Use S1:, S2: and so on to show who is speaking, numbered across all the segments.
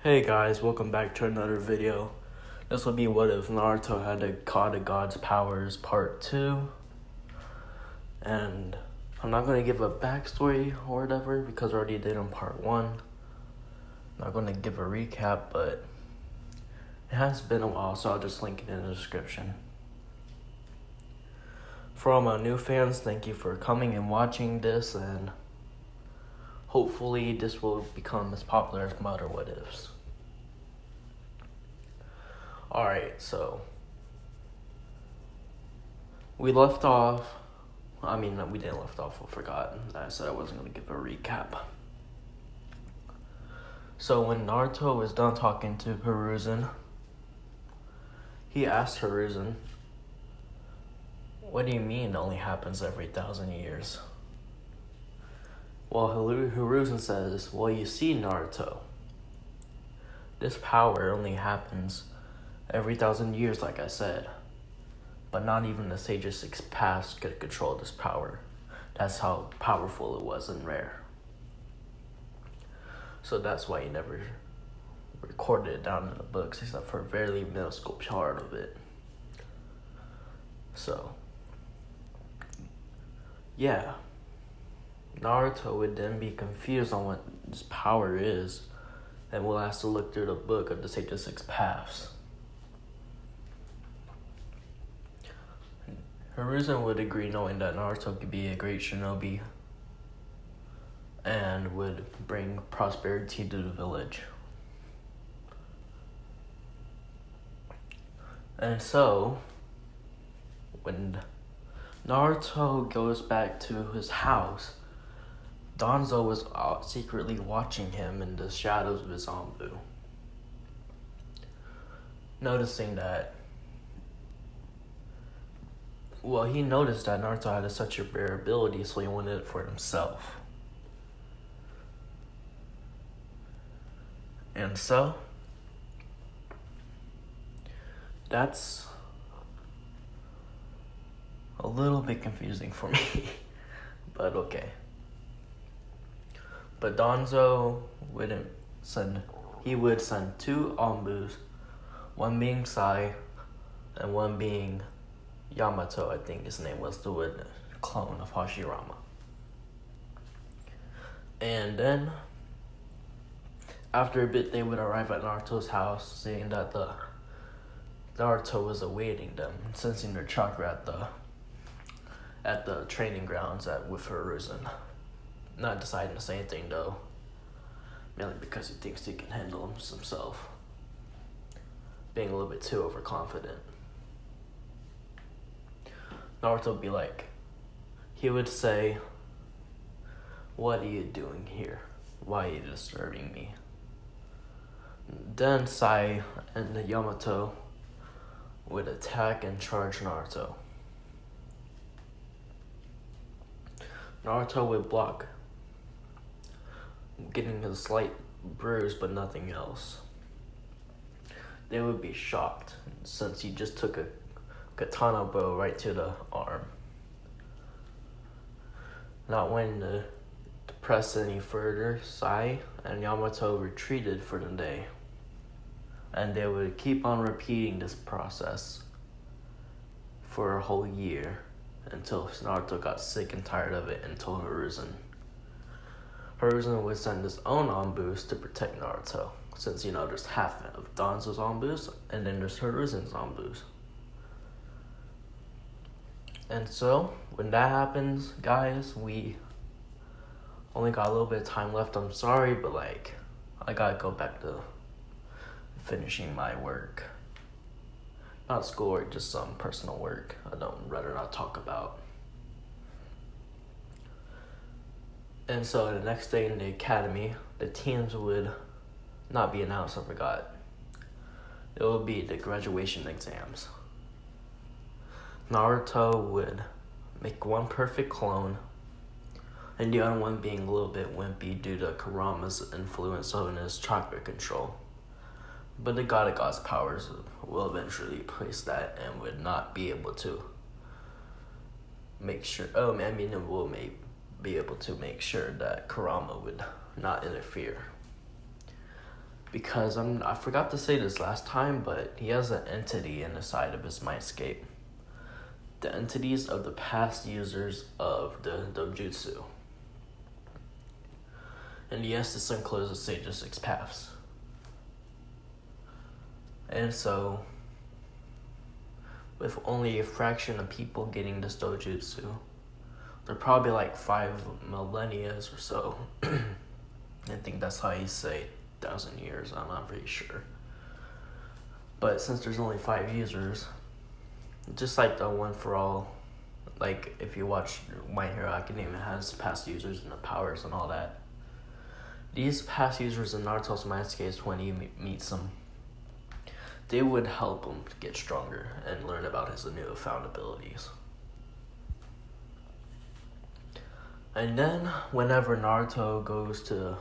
S1: Hey guys, welcome back to another video. This will be what if Naruto had a God of God's Powers part 2. And I'm not going to give a backstory or whatever because I already did in part 1. I'm not going to give a recap, but it has been a while, so I'll just link it in the description. For all my new fans, thank you for coming and watching this, and hopefully this will become as popular as my other what ifs. Alright, so we left off. We didn't left off, I forgot. I said I wasn't going to give a recap. So when Naruto was done talking to Hiruzen, he asked Hiruzen, "What do you mean it only happens every 1,000 years?" Well, Hiruzen says, "Well, you see, Naruto, this power only happens every 1,000 years, like I said. But not even the sages 6 paths could control this power. That's how powerful it was and rare. So that's why he never recorded it down in the books, except for a very minuscule part of it. So, yeah. Naruto would then be confused on what this power is, and will have to look through the book of the sages 6 paths. Hiruzen would agree, knowing that Naruto could be a great shinobi and would bring prosperity to the village. And so, when Naruto goes back to his house, Danzo was secretly watching him in the shadows of his Anbu. Noticing that, he noticed that Naruto had such a rare ability, so he wanted it for himself. And so, that's a little bit confusing for me, but okay. But Danzo would send 2 Anbus, one being Sai, and one being Yamato, I think his name was, the clone of Hashirama. And then, after a bit, they would arrive at Naruto's house, seeing that Naruto was awaiting them, sensing their chakra at the training grounds with Hiruzen. Not deciding to say anything though, mainly because he thinks he can handle himself, being a little bit too overconfident. Naruto would be like, he would say, "What are you doing here? Why are you disturbing me?" Then Sai and Yamato would attack and charge Naruto. Naruto would block, getting a slight bruise but nothing else. They would be shocked since he just took a katana blow right to the arm. Not wanting to press any further, Sai and Yamato retreated for the day. And they would keep on repeating this process for a whole year until Naruto got sick and tired of it and told Hiruzen. Hiruzen would send his own Anbus to protect Naruto, since there's half of Danzo's Anbus and then there's Hiruzen's Anbus. And so, when that happens, guys, we only got a little bit of time left. I'm sorry, but I gotta go back to finishing my work. Not schoolwork, just some personal work I'd rather not talk about. And so the next day in the academy, the teams would not be announced, I forgot. It would be the graduation exams. Naruto would make one perfect clone, and the other one being a little bit wimpy due to Kurama's influence on his chakra control. But the God of God's powers will eventually replace that and would not be able to make sure, it will be able to make sure that Kurama would not interfere. because I forgot to say this last time, but he has an entity in the side of his mindscape. The entities of the past users of the dojutsu. And yes, this includes the Sage of Six Paths. And so, with only a fraction of people getting this dojutsu, they're probably like 5 millennia or so. I think that's how you say 1,000 years, I'm not very sure. But since there's only 5 users, just like the One for All, like if you watch My Hero Academia, it has past users and the powers and all that. These past users in Naruto's mindscapes, when he meets them, they would help him get stronger and learn about his newfound abilities. And then, whenever Naruto goes to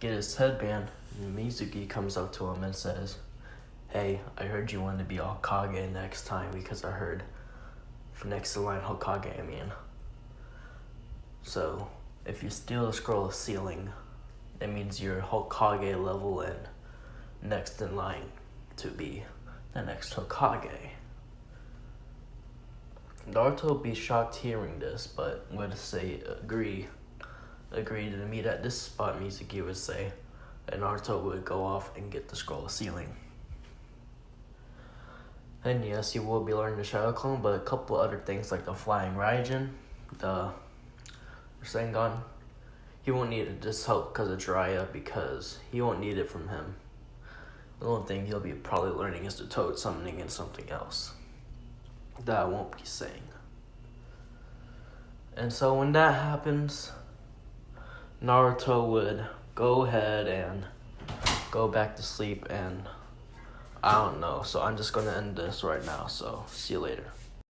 S1: get his headband, Mizuki comes up to him and says, "Hey, I heard you want to be Hokage next time because I heard for next to line Hokage, I mean. So, if you steal the scroll of sealing, that means you're Hokage level and next in line to be the next Hokage." Naruto would be shocked hearing this, but would say agree to meet at this spot, Mizuki would say, and Naruto would go off and get the scroll of sealing. And yes, he will be learning the Shadow Clone, but a couple other things like the Flying Raijin, the Rasengan, he won't need this help because of Jiraiya, because he won't need it from him. The only thing he'll be probably learning is the Toad Summoning and something else that I won't be saying. And so when that happens, Naruto would go ahead and go back to sleep, and I don't know, so I'm just going to end this right now, so see you later.